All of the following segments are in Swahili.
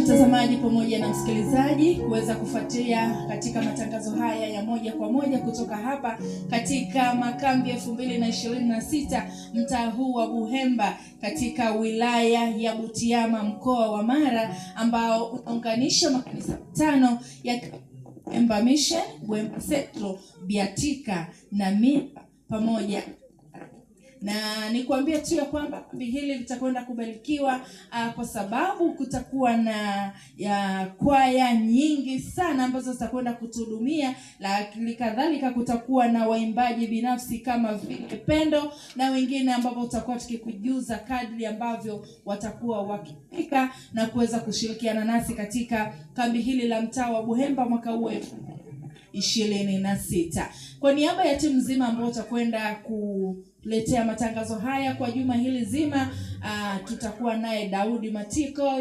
mtazamaji pamoja na msikilizaji kuweza kufuatia katika matangazo haya ya moja kwa moja kutoka hapa katika makambi 2026 mtaa huu wa Buhemba katika wilaya ya Butiama mkoa wa Mara, ambao unaunganisha makanisa 5 ya Buhemba Mission, Buhemba Central, Biatika na Mipa pamoja. Na nikuambia tu ya kwamba kambi hili litakwenda kubarikiwa kwa sababu kutakuwa na kwaya nyingi sana ambazo zitakwenda kutuhudumia, lakini kadhalika kutakuwa na waimbaji binafsi kama vile Pendo na wengine ambao tutakuwa tukikujuza kadri ambavyo watakuwa wakifika na kuweza kushirikiana nasi katika kambi hili la mtaa wa Buhemba mwaka huu 2026. Kwa niaba ya timu nzima ambao tutakwenda kuletea matangazo haya kwa juma hili zima, tutakuwa naye Daudi Matiko,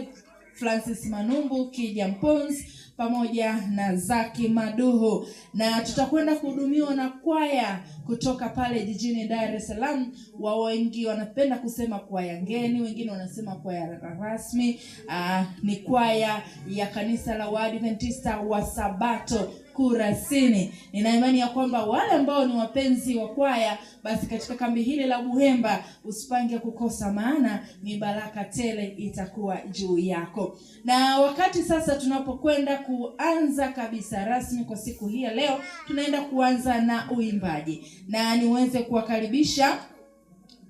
Francis Manumbu, Kija Mpons pamoja na Zaki Maduhu, na tutakwenda kuhudumiwa na kwaya kutoka pale jijini Dar es Salaam. Wao wengi wanapenda kusema kwaya ngeni, wengine wanasema kwaya rasmi. Ni kwaya ya kanisa la Waadventista wa Sabato Kurasini. Nina imani ya kwamba wale ambao ni wapenzi wa kwaya, basi katika kambi hili la Buhemba usipange kukosa, maana ni baraka tele itakuwa juu yako. Na wakati sasa tunapokwenda kuanza kabisa rasmi kwa siku hii ya leo, tunaenda kuanza na uimbaji, na niweze kuwakaribisha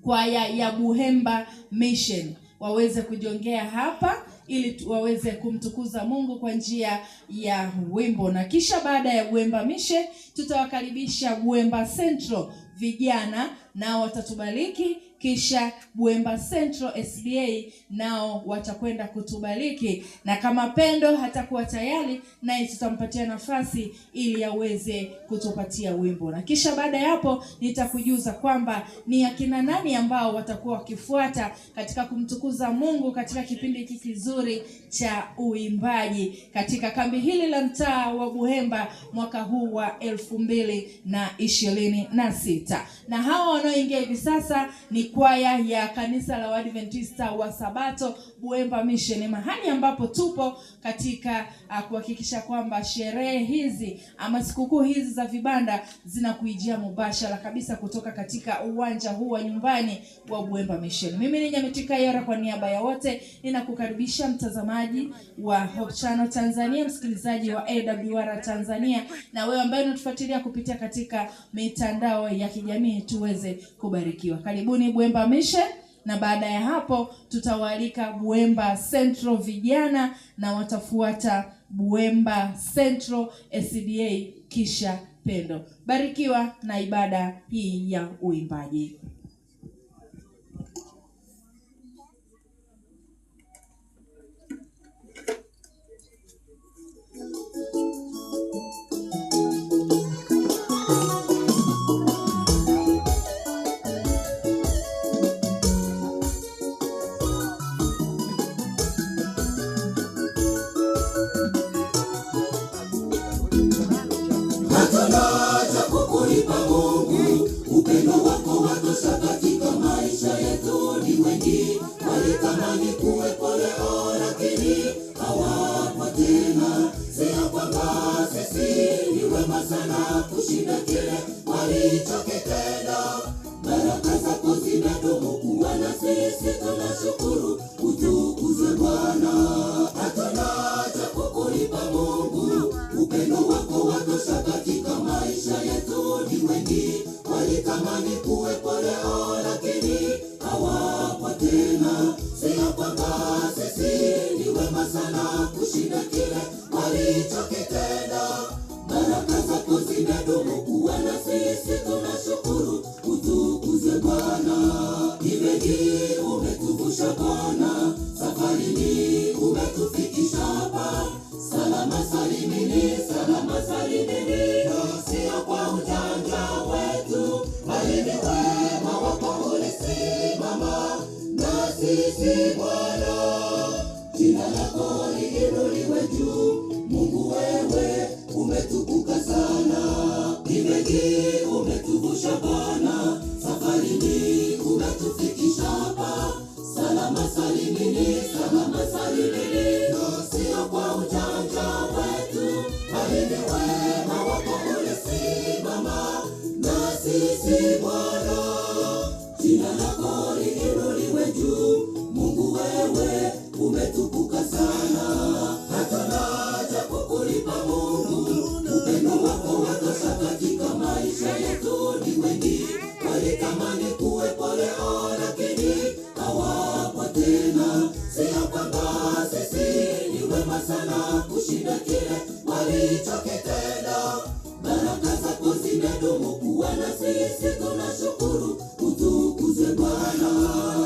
kwaya ya Buhemba Mission waweze kujongea hapa ili waweze kumtukuza Mungu kwa njia ya wimbo. Na kisha baada ya Buhemba Mission tutawakaribisha Buhemba Central vijana nao watatubariki, kisha Buhemba Central SDA nao watakwenda kutubariki, na kama Pendo hatakuwa tayari naye tutampatia nafasi ili aweze kutupatia wimbo. Na kisha baada ya hapo nitakujuza kwamba ni akina nani ambao watakuwa wakifuata katika kumtukuza Mungu katika kipindi hiki kizuri cha uimbaji katika kambi hili la mtaa wa Buhemba mwaka huu wa 2026. Na hawa wanaoingia hivi sasa ni kwaya ya kanisa la Waadventista wa Sabato Buhemba Mission. Ni mahali ambapo tupo katika kuhakikisha kwamba sherehe hizi ama sikukuu hizi za vibanda zinakuijia mubashara kabisa kutoka katika uwanja huu wa nyumbani wa Buhemba Mission. Mimi ni Nyametika Yora, kwa niaba ya wote ninakukaribisha mtazamaji wa Hope Channel Tanzania, msikilizaji wa AWR Tanzania, na wewe ambaye unatufuatilia kupitia katika mitandao ya kijamii, tuweze kubarikiwa. Karibuni Buhemba Mission, na baada ya hapo tutawaalika Buhemba Central vijana na watafuata Buhemba Central SDA kisha Pendo. Barikiwa na ibada hii ya uimbaji. Nataka kukulipa Mungu, upendo wako watosha katika maisha yetu. Ni wengi walitamani kuwepo leo, lakini hawapo tena. Sio kwamba sisi ni wema sana kushinda kile walichokitenda. Baraka zako zinadumu kuwa na sisi, tunashukuru, utukuzwe Bwana. Hatuna kukulipa Mungu, upendo wako watosha katika maisha yetu. Ni wengi walitamani kuwepo leo, lakini hawapo tena. Sio kwamba sisi ni wema sana kushinda kile walichokitenda. Baraka zako zinadumu kuwa na sisi, tunashukuru, utukuzwe Bwana. Ni wengi umetuvusha Bwana, safarini umetufikisha hapa. Salama salimini, salama salimini. Sio kwa ujanja wetu, bali ni wema wako ulisimama na sisi Bwana. Jina lako liinuliwe juu, Mungu wewe umetukuka sana. Ni wengi umetuvusha Bwana, safarini umetufikisha hapa. Salama salimini, salama salimini. Sio tumechoka sana, hatuna cha kukulipa Mungu. Upendo wako watosha katika maisha yetu. Ni wengi walitamani kuwepo leo, lakini hawapo tena. Sio kwamba sisi ni wema sana kushinda kile walichokitenda. Baraka zako zimedumu kuwa na sisi, tunashukuru. Utukuzwe Bwana,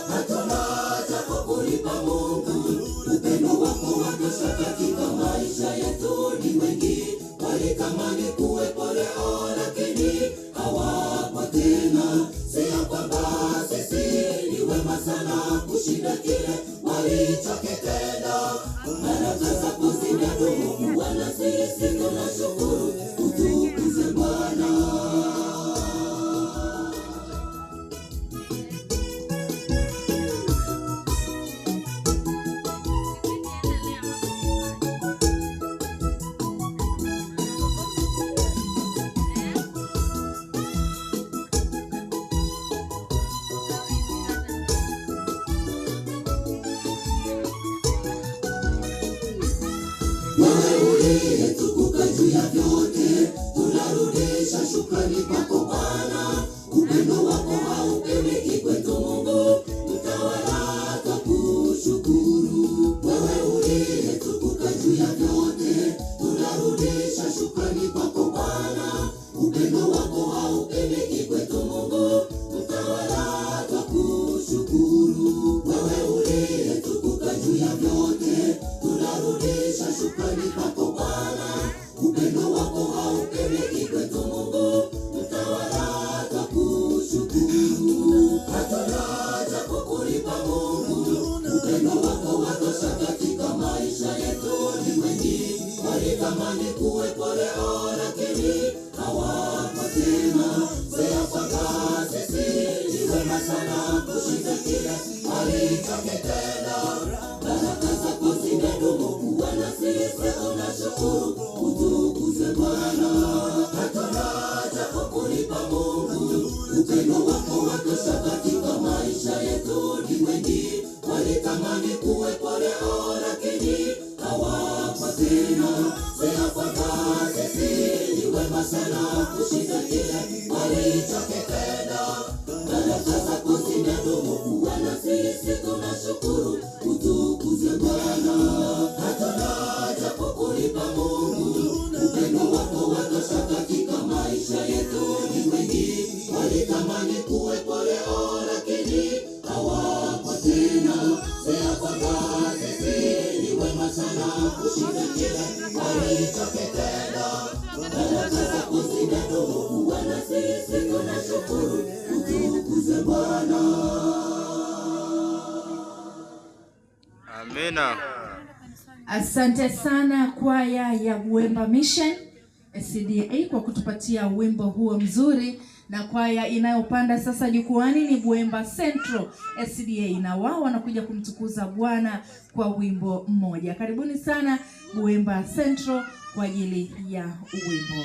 hatuna cha kukulipa Mungu. Upendo wako watosha katika maisha yetu. Ni wengi walitamani kuwepo leo, lakini hawapo tena. Sio kwamba sisi ni wema sana kushinda kile walichokitenda. Baraka zako zimedumu kuwa na sisi, tunashukuru. Utukuzwe Bwana. Wewe uliyetukuka juu ya vyote, tunarudisha shukrani kwako Bwana. Upendo wako haupimiki kwetu Mungu, mtawala twakushukuru. Wewe uliyetukuka juu ya vyote, tunarudisha shukrani kwako Bwana. Upendo wako haupimiki kwetu Mungu, mtawala twakushukuru. Wewe uliyetukuka juu ya vyote, tunarudisha shukrani kwako Bwana. Upendo wako haupimiki kwetu Mungu, mtawala twakushukuru. Hatuna cha kukulipa Mungu. Upendo wako watosha katika maisha yetu. Ni wengi walitamani kuwepo leo, lakini hawapo tena. Sio kwamba sisi ni wema sana kushinda kile walichokitenda. Baraka zako zimedumu kuwa na sisi, tunashukuru. Utukuzwe Bwana, hatuna cha kukulipa Mungu. Upendo wako watosha katika maisha yetu. Ni wengi walitamani kuwepo leo, lakini hawapo tena. Sio kwamba sisi ni wema sana kushinda kile walichokitenda. Baraka zako zimedumu kuwa na sisi, tunashukuru. Utukuzwe Bwana, hatuna cha kukulipa Mungu. Upendo wako watosha katika maisha yetu. Ni wengi walitamani kuwepo leo, lakini hawapo tena. Sio kwamba sisi ni wema sana kushinda kile walichokitenda. Baraka zako zimedumu kuwa na sisi, tunashukuru. Utukuzwe Bwana. Amina. Asante sana kwaya ya Buemba Mission SDA kwa kutupatia wimbo huo mzuri, na kwaya inayopanda sasa jukwani ni Buemba Central SDA, na wao wanakuja kumtukuza Bwana kwa wimbo mmoja. Karibuni sana Buemba Central kwa ajili ya wimbo.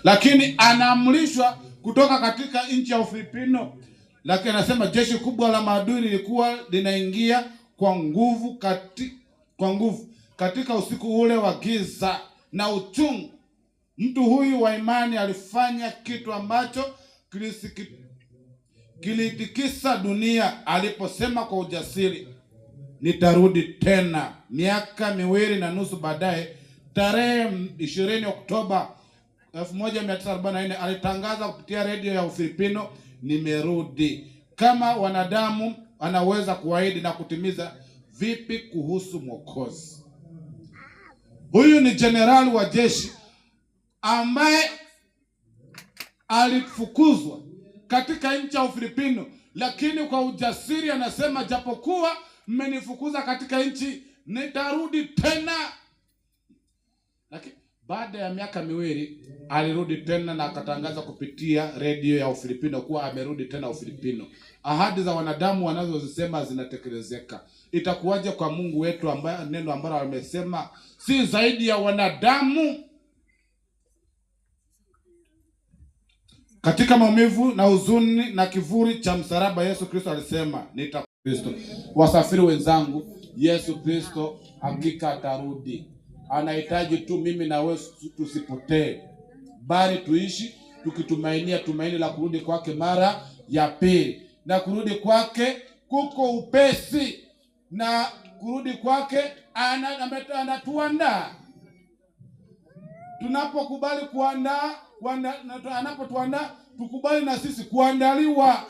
Lakini anaamrishwa kutoka katika nchi ya Ufilipino. Lakini anasema jeshi kubwa la maadui lilikuwa linaingia kwa nguvu katika usiku ule wa giza na uchungu. Mtu huyu wa imani alifanya kitu ambacho kilitikisa dunia aliposema kwa ujasiri, nitarudi tena. Miaka 2.5 baadaye, tarehe 20 Oktoba 1944 alitangaza kupitia redio ya Ufilipino, nimerudi. Kama wanadamu anaweza kuahidi na kutimiza, vipi kuhusu Mwokozi? Huyu ni jenerali wa jeshi ambaye alifukuzwa katika nchi ya Ufilipino, lakini kwa ujasiri anasema, japokuwa mmenifukuza katika nchi, nitarudi tena. Lakini baada ya miaka miwili alirudi tena na akatangaza kupitia redio ya Ufilipino kuwa amerudi tena Ufilipino. Ahadi za wanadamu wanazozisema zinatekelezeka. Itakuwaje kwa Mungu wetu ambaye neno ambalo amesema si zaidi ya wanadamu? Katika maumivu na huzuni na kivuli cha msalaba, Yesu Kristo alisema, Kristo. Wasafiri wenzangu, Yesu Kristo hakika atarudi. Anahitaji tu mimi na wewe tusipotee, bali tuishi tukitumainia tumaini la kurudi kwake mara ya pili. Na kurudi kwake kuko upesi, na kurudi kwake anatuandaa. Tunapokubali anapotuandaa, tukubali na sisi kuandaliwa.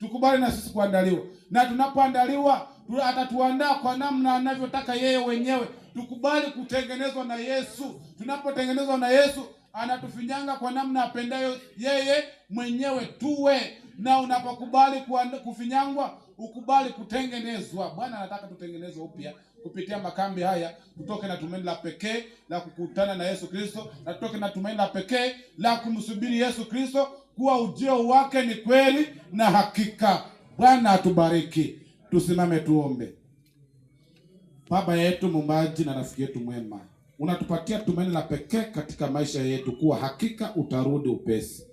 Tukubali na sisi kuandaliwa. Na tunapoandaliwa, atatuandaa kwa namna anavyotaka yeye mwenyewe. Tukubali kutengenezwa na Yesu. Tunapotengenezwa na Yesu, anatufinyanga kwa namna apendayo yeye mwenyewe tuwe. Na unapokubali kufinyangwa, ukubali kutengenezwa. Bwana anataka tutengenezwe upya kupitia makambi haya, tutoke na tumaini la pekee la kukutana na Yesu Kristo, na tutoke na tumaini la pekee la kumsubiri Yesu Kristo kuwa ujio wake ni kweli na hakika. Bwana atubariki. Tusimame tuombe. Baba yetu muumbaji na rafiki yetu mwema, unatupatia tumaini la pekee katika maisha yetu kuwa hakika utarudi upesi.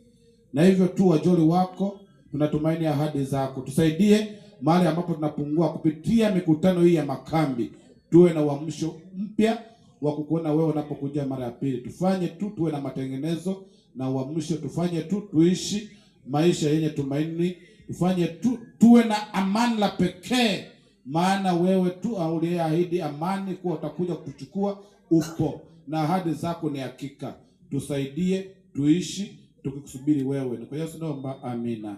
Na hivyo tu wajoli wako, tunatumaini ahadi zako. Tusaidie mahali ambapo tunapungua kupitia mikutano hii ya makambi. Tuwe na uamsho mpya wa kukuona wewe unapokuja mara ya pili. Tufanye tu tuwe na matengenezo na uamsho. Tufanye tu tuishi maisha yenye tumaini. Tufanye tu tuwe na amani la pekee, maana wewe tu uliyeahidi amani kuwa utakuja kutuchukua upo, na ahadi zako ni hakika. Tusaidie tuishi tukikusubiri wewe. Ni kwa Yesu naomba, amina.